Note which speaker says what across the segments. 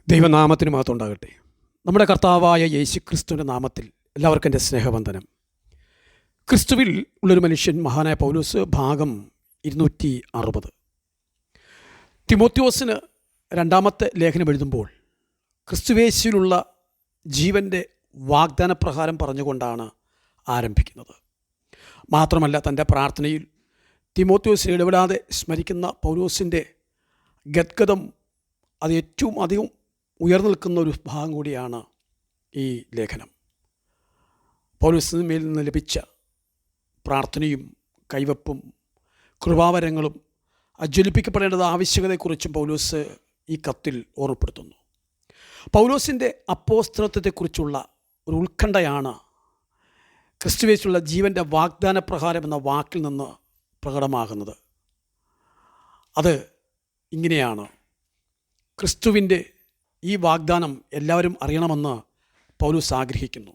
Speaker 1: ദൈവനാമത്തിന് മഹത്വം ഉണ്ടാകട്ടെ. നമ്മുടെ കർത്താവായ യേശുക്രിസ്തുവിൻ്റെ നാമത്തിൽ എല്ലാവർക്കും എൻ്റെ സ്നേഹവന്ദനം. ക്രിസ്തുവിൽ ഉള്ളൊരു മനുഷ്യൻ, മഹാനായ പൗലോസ്, ഭാഗം 260. തിമോത്തിയോസിന് രണ്ടാമത്തെ ലേഖനം എഴുതുമ്പോൾ ക്രിസ്തുവേശുവിലുള്ള ജീവൻ്റെ വാഗ്ദാനപ്രകാരം പറഞ്ഞുകൊണ്ടാണ് ആരംഭിക്കുന്നത്. മാത്രമല്ല, തൻ്റെ പ്രാർത്ഥനയിൽ തിമോത്തിയോസിനെ ഇടപെടാതെ സ്മരിക്കുന്ന പൗലോസിൻ്റെ ഗദ്ഗതം അത് ഏറ്റവും അധികം ഉയർന്നു നിൽക്കുന്ന ഒരു ഭാഗം കൂടിയാണ് ഈ ലേഖനം. പൗലോസിന് മേൽ നിന്ന് ലഭിച്ച പ്രാർത്ഥനയും കൈവപ്പും കൃപാവരങ്ങളും ജ്വലിപ്പിക്കപ്പെടേണ്ടത് ആവശ്യകതയെക്കുറിച്ചും പൗലോസ് ഈ കത്തിൽ ഓർമ്മപ്പെടുത്തുന്നു. പൗലോസിൻ്റെ അപ്പോസ്തലത്വത്തെക്കുറിച്ചുള്ള ഒരു ഉത്കണ്ഠയാണ് ക്രിസ്തുവേശുള്ള ജീവൻ്റെ വാഗ്ദാനപ്രകാരം എന്ന വാക്കിൽ നിന്ന് പ്രകടമാകുന്നത്. അത് ഇങ്ങനെയാണ്: ക്രിസ്തുവിൻ്റെ ഈ വാഗ്ദാനം എല്ലാവരും അറിയണമെന്ന് പൗലോസ് ആഗ്രഹിക്കുന്നു.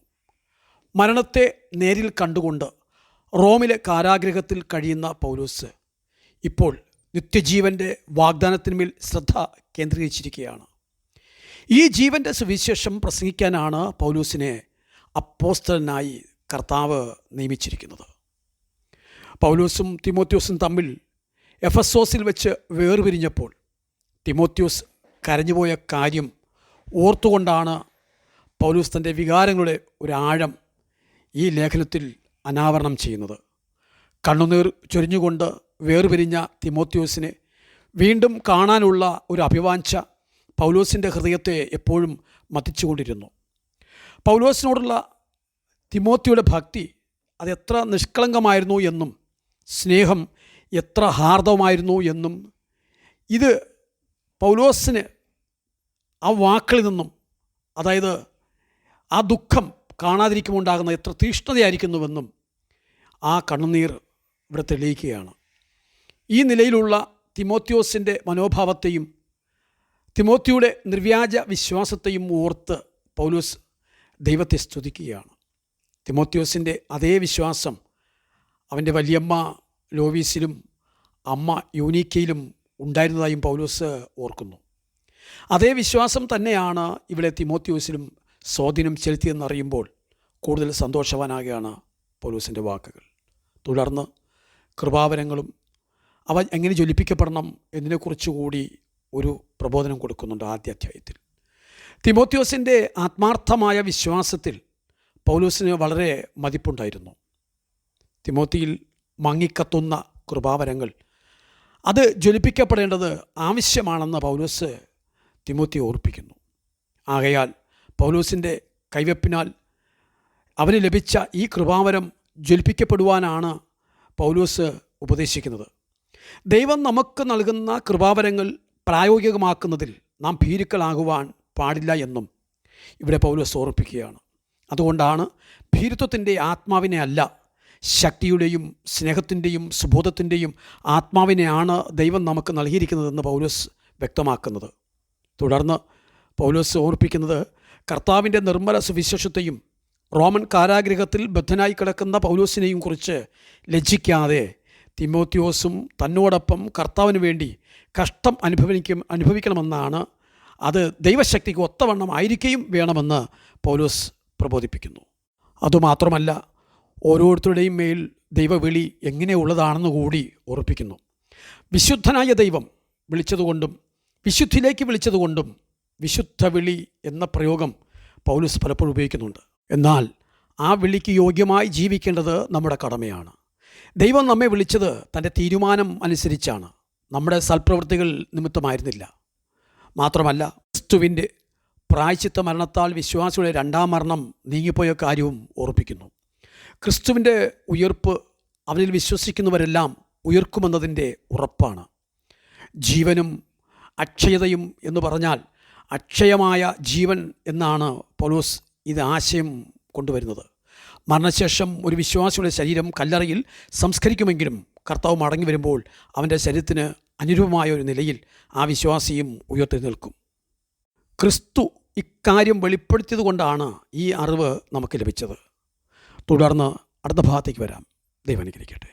Speaker 1: മരണത്തെ നേരിൽ കണ്ടുകൊണ്ട് റോമിലെ കാരാഗൃഹത്തിൽ കഴിയുന്ന പൗലോസ് ഇപ്പോൾ നിത്യജീവൻ്റെ വാഗ്ദാനത്തിന്മേൽ ശ്രദ്ധ കേന്ദ്രീകരിച്ചിരിക്കുകയാണ്. ഈ ജീവൻ്റെ സുവിശേഷം പ്രസംഗിക്കാനാണ് പൗലോസിനെ അപ്പോസ്തലനായി കർത്താവ് നിയമിച്ചിരിക്കുന്നത്. പൗലോസും തിമോത്തിയോസും തമ്മിൽ എഫെസോസിൽ വെച്ച് വേർപിരിഞ്ഞപ്പോൾ തിമോത്തിയോസ് കരഞ്ഞുപോയ കാര്യം ഓർത്തുകൊണ്ടാണ് പൗലോസ് തൻ്റെ വികാരങ്ങളുടെ ഒരാഴം ഈ ലേഖനത്തിൽ അനാവരണം ചെയ്യുന്നത്. കണ്ണുനീർ ചൊരിഞ്ഞുകൊണ്ട് വേർപിരിഞ്ഞ തിമോത്തിയോസിനെ വീണ്ടും കാണാനുള്ള ഒരു അഭിവാഞ്ച പൗലോസിൻ്റെ ഹൃദയത്തെ എപ്പോഴും മതിച്ചുകൊണ്ടിരുന്നു. പൗലോസിനോടുള്ള തിമോത്തിയുടെ ഭക്തി അതെത്ര നിഷ്കളങ്കമായിരുന്നു എന്നും സ്നേഹം എത്ര ഹാർദവമായിരുന്നു എന്നും ഇത് പൗലോസിന് ആ വാക്കിൽ നിന്നും, അതായത് ആ ദുഃഖം കാണാതിരിക്കുമ്പോൾ ഉണ്ടാകുന്ന എത്ര തീഷ്ണതയായിരിക്കുന്നുവെന്നും ആ കണ്ണുനീർ ഇവിടെ തെളിയിക്കുകയാണ്. ഈ നിലയിലുള്ള തിമോത്തിയോസിൻ്റെ മനോഭാവത്തെയും തിമോത്തിയുടെ നിർവ്യാജ വിശ്വാസത്തെയും ഓർത്ത് പൗലോസ് ദൈവത്തെ സ്തുതിക്കുകയാണ്. തിമോത്തിയോസിൻ്റെ അതേ വിശ്വാസം അവൻ്റെ വലിയമ്മ ലോവീസിലും അമ്മ യൂനീക്കയിലും ഉണ്ടായിരുന്നതായും പൗലോസ് ഓർക്കുന്നു. അതേ വിശ്വാസം തന്നെയാണ് ഇവിടെ തിമോത്തിയോസിലും സ്വാധീനം ചെലുത്തിയെന്നറിയുമ്പോൾ കൂടുതൽ സന്തോഷവാനാകുകയാണ് പൗലോസിൻ്റെ വാക്കുകൾ. തുടർന്ന് കൃപാവരങ്ങളും അവ എങ്ങനെ ജ്വലിപ്പിക്കപ്പെടണം എന്നതിനെക്കുറിച്ച് കൂടി ഒരു പ്രബോധനം കൊടുക്കുന്നുണ്ട് ആദ്യ അധ്യായത്തിൽ. തിമോത്തിയോസിൻ്റെ ആത്മാർത്ഥമായ വിശ്വാസത്തിൽ പൗലോസിന് വളരെ മതിപ്പുണ്ടായിരുന്നു. തിമോത്തിയിൽ മങ്ങിക്കത്തുന്ന കൃപാവരങ്ങൾ അത് ജ്വലിപ്പിക്കപ്പെടേണ്ടത് ആവശ്യമാണെന്ന് പൗലോസ് തിമോത്തിയെ ഓർപ്പിക്കുന്നു. ആകയാൽ പൗലോസിൻ്റെ കൈവപ്പിനാൽ അവന് ലഭിച്ച ഈ കൃപാവരം ജ്വലിപ്പിക്കപ്പെടുവാനാണ് പൗലോസ് ഉപദേശിക്കുന്നത്. ദൈവം നമുക്ക് നൽകുന്ന കൃപാവരങ്ങൾ പ്രായോഗികമാക്കുന്നതിൽ നാം ഭീരുക്കളാകുവാൻ പാടില്ല എന്നും ഇവിടെ പൗലോസ് ഓർപ്പിക്കുകയാണ്. അതുകൊണ്ടാണ് ഭീരുത്വത്തിൻ്റെ ആത്മാവിനെ അല്ല, ശക്തിയുടെയും സ്നേഹത്തിൻ്റെയും സുബോധത്തിൻ്റെയും ആത്മാവിനെയാണ് ദൈവം നമുക്ക് നൽകിയിരിക്കുന്നതെന്ന് പൗലോസ് വ്യക്തമാക്കുന്നത്. തുടർന്ന് പൗലോസ് ഓർപ്പിക്കുന്നത് കർത്താവിൻ്റെ നിർമ്മല സുവിശേഷത്തെയും റോമൻ കാരാഗൃഹത്തിൽ ബദ്ധനായി കിടക്കുന്ന പൗലോസിനെയും കുറിച്ച് ലജ്ജിക്കാതെ തിമോത്തിയോസും തന്നോടൊപ്പം കർത്താവിന് വേണ്ടി കഷ്ടം അനുഭവിക്കണമെന്നാണ്. അത് ദൈവശക്തിക്ക് ഒത്തവണ്ണം ആയിരിക്കുകയും വേണമെന്ന് പൗലോസ് പ്രബോധിപ്പിക്കുന്നു. അതുമാത്രമല്ല, ഓരോരുത്തരുടെയും മേൽ ദൈവവിളി എങ്ങനെയുള്ളതാണെന്ന് കൂടി ഓർപ്പിക്കുന്നു. വിശുദ്ധനായ ദൈവം വിളിച്ചതുകൊണ്ടും വിശുദ്ധിയിലേക്ക് വിളിച്ചതുകൊണ്ടും വിശുദ്ധ വിളി എന്ന പ്രയോഗം പൗലോസ് പലപ്പോഴും ഉപയോഗിക്കുന്നുണ്ട്. എന്നാൽ ആ വിളിക്ക് യോഗ്യമായി ജീവിക്കേണ്ടത് നമ്മുടെ കടമയാണ്. ദൈവം നമ്മെ വിളിച്ചത് തൻ്റെ തീരുമാനം അനുസരിച്ചാണ്, നമ്മുടെ സൽപ്രവൃത്തികൾ നിമിത്തമായിരുന്നില്ല. മാത്രമല്ല, ക്രിസ്തുവിൻ്റെ പ്രായശ്ചിത്ത മരണത്താൽ വിശ്വാസിയുടെ രണ്ടാം മരണം നീങ്ങിപ്പോയ കാര്യവും ഓർപ്പിക്കുന്നു. ക്രിസ്തുവിൻ്റെ ഉയർപ്പ് അവനിൽ വിശ്വസിക്കുന്നവരെല്ലാം ഉയർക്കുമെന്നതിൻ്റെ ഉറപ്പാണ്. ജീവനും അക്ഷയതയും എന്ന് പറഞ്ഞാൽ അക്ഷയമായ ജീവൻ എന്നാണ് പൗലോസ് ഇത് ആശയം കൊണ്ടുവരുന്നത്. മരണശേഷം ഒരു വിശ്വാസിയുടെ ശരീരം കല്ലറയിൽ സംസ്കരിക്കുമെങ്കിലും കർത്താവ് മടങ്ങി വരുമ്പോൾ അവൻ്റെ ശരീരത്തിന് അനുരൂപമായ ഒരു നിലയിൽ ആ വിശ്വാസിയും ഉയർത്തി നിൽക്കും. ക്രിസ്തു ഇക്കാര്യം വെളിപ്പെടുത്തിയത് കൊണ്ടാണ് ഈ അറിവ് നമുക്ക് ലഭിച്ചത്. തുടർന്ന് അടുത്ത ഭാഗത്തേക്ക് വരാം. ദൈവം അനുഗ്രഹിക്കട്ടെ.